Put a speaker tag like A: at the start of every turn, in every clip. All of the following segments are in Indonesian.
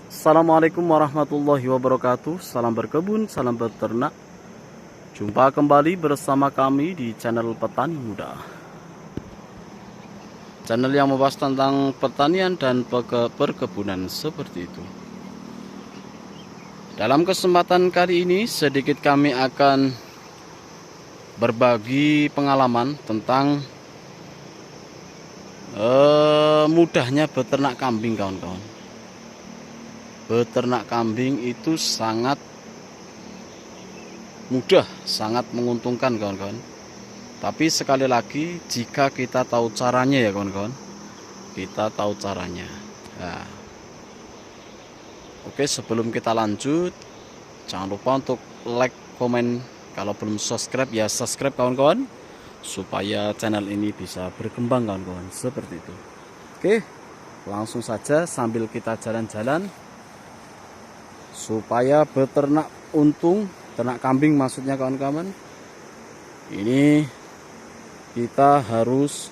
A: Assalamualaikum warahmatullahi wabarakatuh. Salam berkebun, salam beternak. Jumpa kembali bersama kami di channel Petani Muda, channel yang membahas tentang pertanian dan perkebunan seperti itu. Dalam kesempatan kali ini sedikit kami akan berbagi pengalaman tentang mudahnya beternak kambing, kawan-kawan. Beternak kambing itu sangat mudah, sangat menguntungkan, kawan-kawan. Tapi sekali lagi, jika kita tahu caranya ya kawan-kawan, kita tahu caranya. Nah, oke, sebelum kita lanjut, jangan lupa untuk like, komen. Kalau belum subscribe ya subscribe kawan-kawan, supaya channel ini bisa berkembang kawan-kawan, seperti itu. Oke, langsung saja sambil kita jalan-jalan supaya beternak untung, ternak kambing maksudnya kawan-kawan. Ini kita harus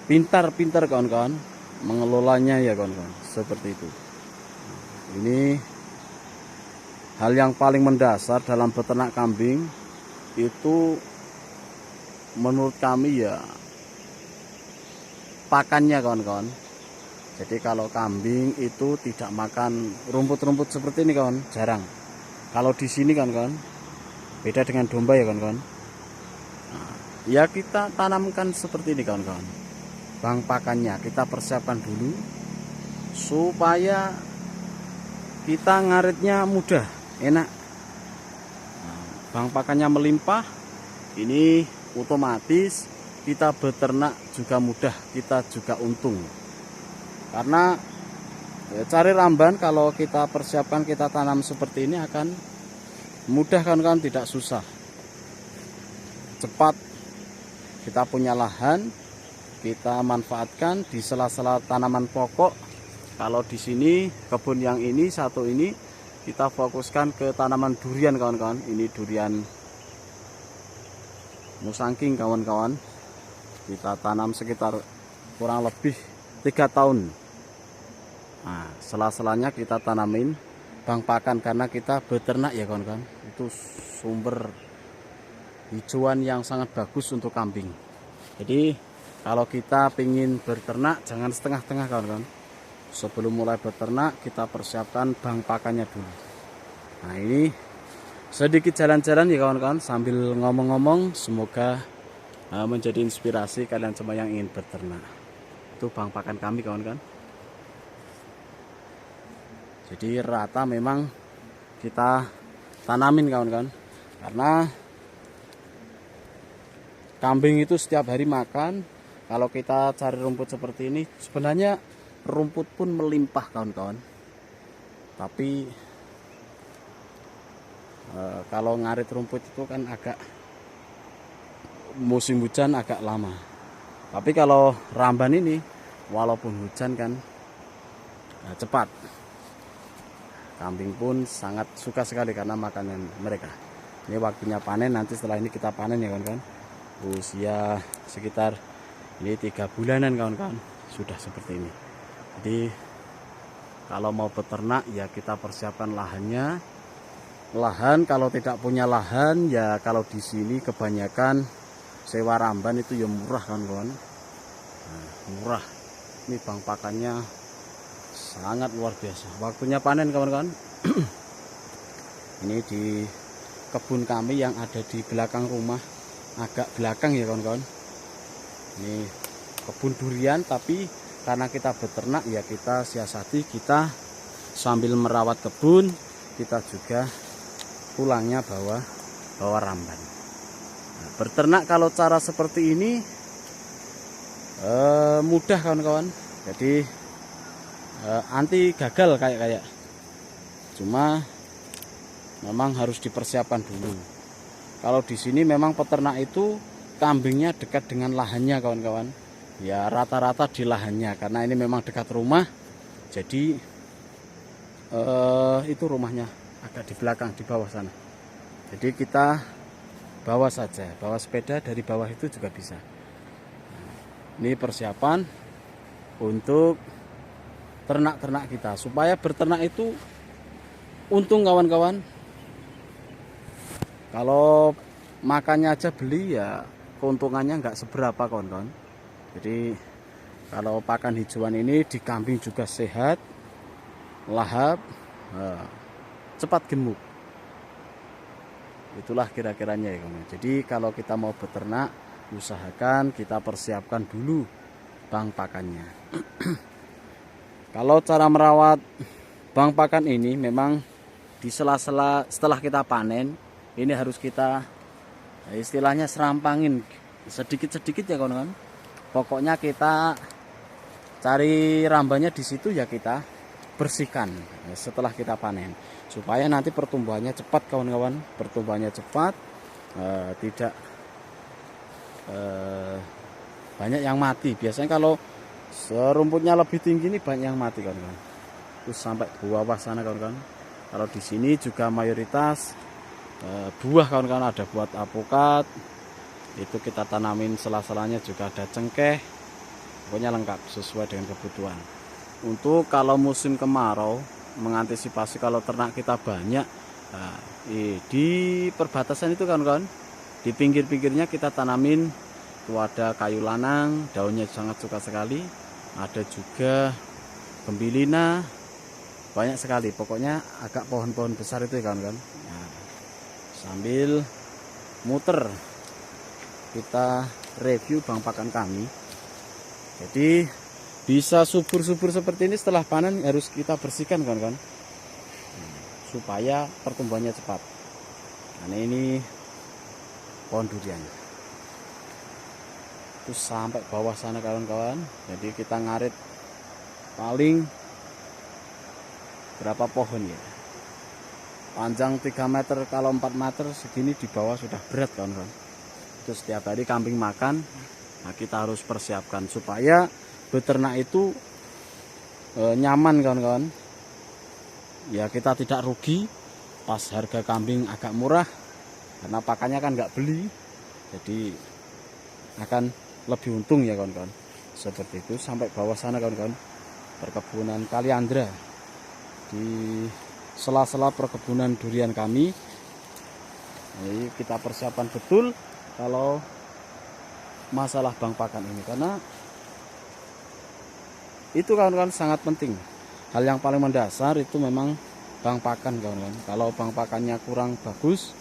A: pintar-pintar kawan-kawan mengelolanya ya kawan-kawan, seperti itu. Ini hal yang paling mendasar dalam beternak kambing itu menurut kami ya pakannya kawan-kawan. Jadi kalau kambing itu tidak makan rumput-rumput seperti ini kawan, jarang. Kalau di sini kawan-kawan, beda dengan domba ya kawan-kawan. Nah, ya kita tanamkan seperti ini kawan-kawan. Bang pakannya kita persiapkan dulu supaya kita ngaritnya mudah, enak. Nah, bang pakannya melimpah, ini otomatis kita beternak juga mudah, kita juga untung. Karena ya, cari ramban kalau kita persiapkan, kita tanam seperti ini akan mudah kan, tidak susah, cepat. Kita punya lahan, kita manfaatkan di sela-sela tanaman pokok. Kalau di sini kebun yang ini satu ini kita fokuskan ke tanaman durian kawan-kawan. Ini durian musangking kawan-kawan. Kita tanam sekitar kurang lebih 3 tahun. Nah, sela-selanya kita tanamin bang pakan karena kita beternak ya kawan-kawan. Itu sumber hijauan yang sangat bagus untuk kambing. Jadi kalau kita ingin beternak jangan setengah-tengah kawan-kawan. Sebelum mulai beternak kita persiapkan bang pakannya dulu. Nah, ini sedikit jalan-jalan ya kawan-kawan sambil ngomong-ngomong, semoga menjadi inspirasi kalian semua yang ingin beternak. Itu bang pakan kami kawan-kawan. Jadi rata memang kita tanamin kawan-kawan, karena kambing itu setiap hari makan. Kalau kita cari rumput seperti ini, sebenarnya rumput pun melimpah kawan-kawan. Tapi kalau ngarit rumput itu kan agak musim hujan agak lama. Tapi kalau ramban ini walaupun hujan kan cepat. Kambing pun sangat suka sekali karena makanan mereka. Ini waktunya panen, nanti setelah ini kita panen ya kawan-kawan. Usia sekitar ini 3 bulanan kawan-kawan sudah seperti ini. Jadi kalau mau beternak ya kita persiapkan lahannya. Lahan kalau tidak punya lahan ya kalau di sini kebanyakan sewa ramban itu ya murah kawan-kawan. Nah, murah. Ini bang pakannya sangat luar biasa. Waktunya panen kawan-kawan. Ini di kebun kami yang ada di belakang rumah, agak belakang ya kawan-kawan. Ini kebun durian, tapi karena kita beternak ya kita siasati, kita sambil merawat kebun kita juga pulangnya bawa ramban. Nah, beternak kalau cara seperti ini mudah kawan-kawan. Jadi anti gagal kayak cuma memang harus dipersiapkan dulu. Kalau di sini memang peternak itu kambingnya dekat dengan lahannya kawan-kawan. Ya rata-rata di lahannya karena ini memang dekat rumah. Jadi itu rumahnya agak di belakang di bawah sana. Jadi kita bawa saja, bawa sepeda dari bawah itu juga bisa. Ini persiapan untuk ternak-ternak kita. Supaya berternak itu untung kawan-kawan. Kalau makannya aja beli ya keuntungannya nggak seberapa kawan-kawan. Jadi kalau pakan hijauan ini di kambing juga sehat, lahap, cepat gemuk. Itulah kira-kiranya ya kawan. Jadi kalau kita mau beternak, usahakan kita persiapkan dulu bang pakannya. Kalau cara merawat bang pakan ini memang di sela-sela setelah kita panen, ini harus kita istilahnya serampangin sedikit-sedikit ya kawan-kawan. Pokoknya kita cari rambanya di situ ya kita bersihkan setelah kita panen supaya nanti pertumbuhannya cepat kawan-kawan. Pertumbuhannya cepat, tidak banyak yang mati. Biasanya kalau serumputnya lebih tinggi ini banyak yang mati kawan-kawan. Terus sampai bawah sana kawan-kawan. Kalau di sini juga mayoritas buah kawan-kawan, ada buat alpukat. Itu kita tanamin sela-selanya juga ada cengkeh. Pokoknya lengkap sesuai dengan kebutuhan. Untuk kalau musim kemarau, mengantisipasi kalau ternak kita banyak, di perbatasan itu kawan-kawan, di pinggir-pinggirnya kita tanamin itu ada kayu lanang, daunnya sangat suka sekali. Ada juga gembilina, banyak sekali. Pokoknya agak pohon-pohon besar itu ya kawan-kawan. Nah, sambil muter kita review bang pakan kami. Jadi bisa subur-subur seperti ini setelah panen harus kita bersihkan kawan-kawan, supaya pertumbuhannya cepat. Nah ini pohon durian. Terus sampai bawah sana kawan-kawan. Jadi kita ngarit paling berapa pohon ya? Panjang 3 meter, kalau 4 meter segini di bawah sudah berat kawan-kawan. Terus setiap hari kambing makan. Nah kita harus persiapkan supaya beternak itu nyaman kawan-kawan. Ya kita tidak rugi pas harga kambing agak murah, karena pakannya kan nggak beli, jadi akan lebih untung ya kawan-kawan. Seperti itu. Sampai bawah sana kawan-kawan, perkebunan kaliandra. Di sela-sela perkebunan durian kami. Jadi kita persiapan betul kalau masalah bang pakan ini, karena itu kawan-kawan sangat penting. Hal yang paling mendasar itu memang bang pakan kawan-kawan. Kalau bang pakannya kurang bagus,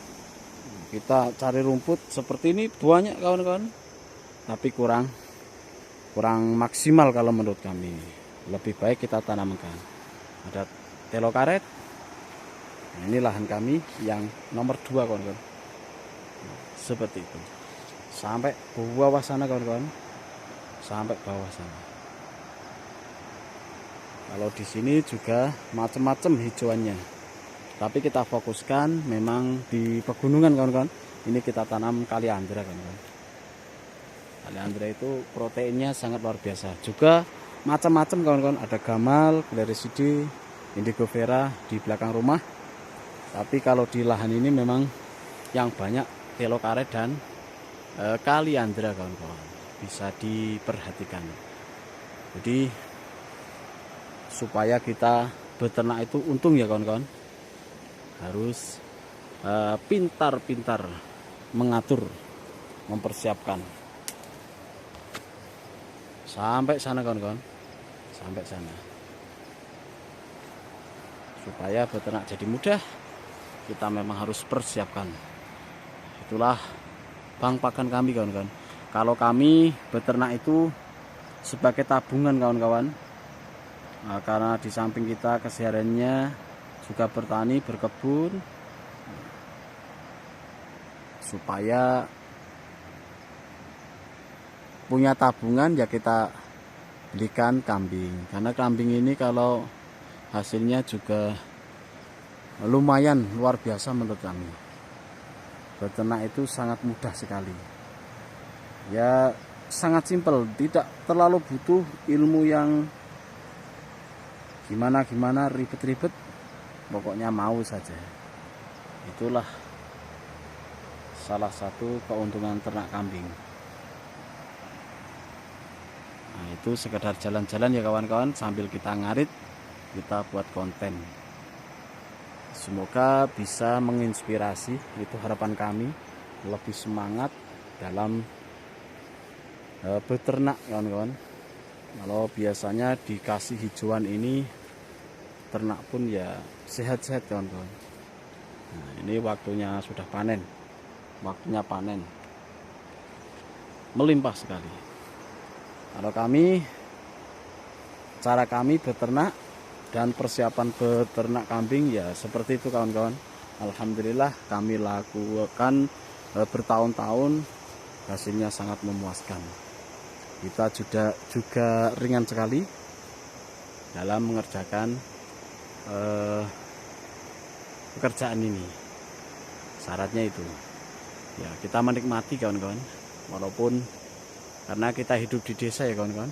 A: kita cari rumput seperti ini banyak kawan-kawan, tapi kurang maksimal kalau menurut kami. Lebih baik kita tanamkan. Ada telo karet. Nah, ini lahan kami yang nomor 2 kawan-kawan. Seperti itu. Sampai bawah sana kawan-kawan. Sampai bawah sana. Kalau di sini juga macam-macam hijauannya. Tapi kita fokuskan memang di pegunungan kawan-kawan. Ini kita tanam kaliandra kawan-kawan. Kaliandra itu proteinnya sangat luar biasa. Juga macam-macam kawan-kawan. Ada gamal, gleriside, indigo vera di belakang rumah. Tapi kalau di lahan ini memang yang banyak telo karet dan kaliandra kawan-kawan. Bisa diperhatikan. Jadi supaya kita beternak itu untung ya kawan-kawan, harus pintar-pintar mengatur, mempersiapkan. Sampai sana kawan-kawan, sampai sana. Supaya beternak jadi mudah, kita memang harus persiapkan. Itulah bang pakan kami kawan-kawan. Kalau kami beternak itu sebagai tabungan kawan-kawan. Nah, karena di samping kita kesehariannya juga bertani, berkebun, supaya punya tabungan ya kita belikan kambing. Karena kambing ini kalau hasilnya juga lumayan luar biasa menurut kami. Beternak itu sangat mudah sekali. Ya sangat simpel, tidak terlalu butuh ilmu yang gimana ribet-ribet, pokoknya mau saja. Itulah salah satu keuntungan ternak kambing. Nah, Itu sekedar jalan-jalan ya kawan-kawan, sambil kita ngarit, kita buat konten. Semoga bisa menginspirasi, itu harapan kami, lebih semangat dalam beternak kawan-kawan. Kalau biasanya dikasih hijauan ini, ternak pun ya sehat-sehat kawan-kawan. Nah, ini waktunya sudah panen, waktunya panen, melimpah sekali. Kalau cara kami beternak dan persiapan beternak kambing ya seperti itu kawan-kawan. Alhamdulillah kami lakukan bertahun-tahun, hasilnya sangat memuaskan. Kita juga ringan sekali dalam mengerjakan pekerjaan ini. Syaratnya itu ya kita menikmati kawan-kawan, walaupun karena kita hidup di desa ya kawan-kawan,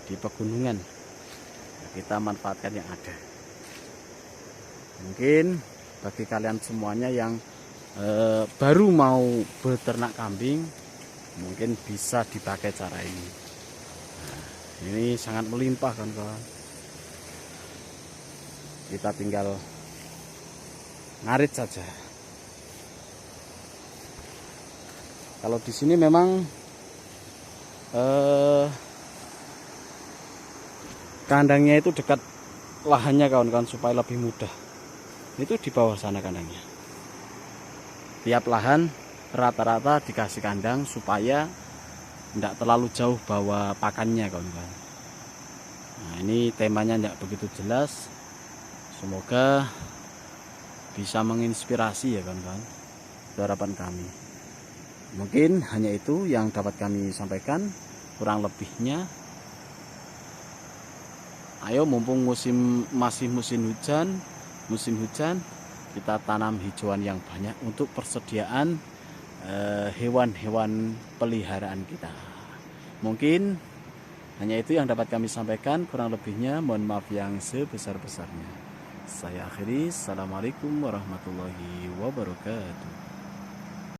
A: di pegunungan, ya, kita manfaatkan yang ada. Mungkin bagi kalian semuanya yang baru mau beternak kambing, mungkin bisa dipakai cara ini. Nah, ini sangat melimpah kawan-kawan. Kita tinggal ngarit saja. Kalau di sini memang kandangnya itu dekat lahannya kawan-kawan, supaya lebih mudah. Itu di bawah sana kandangnya. Tiap lahan rata-rata dikasih kandang supaya tidak terlalu jauh bawa pakannya kawan-kawan. Nah, ini temanya tidak begitu jelas. Semoga bisa menginspirasi ya kawan-kawan. Itu harapan kami. Mungkin hanya itu yang dapat kami sampaikan. Kurang lebihnya, ayo mumpung masih musim hujan, kita tanam hijauan yang banyak untuk persediaan hewan-hewan peliharaan kita. Mungkin hanya itu yang dapat kami sampaikan. Kurang lebihnya mohon maaf yang sebesar-besarnya. Saya akhiri. Assalamualaikum warahmatullahi wabarakatuh.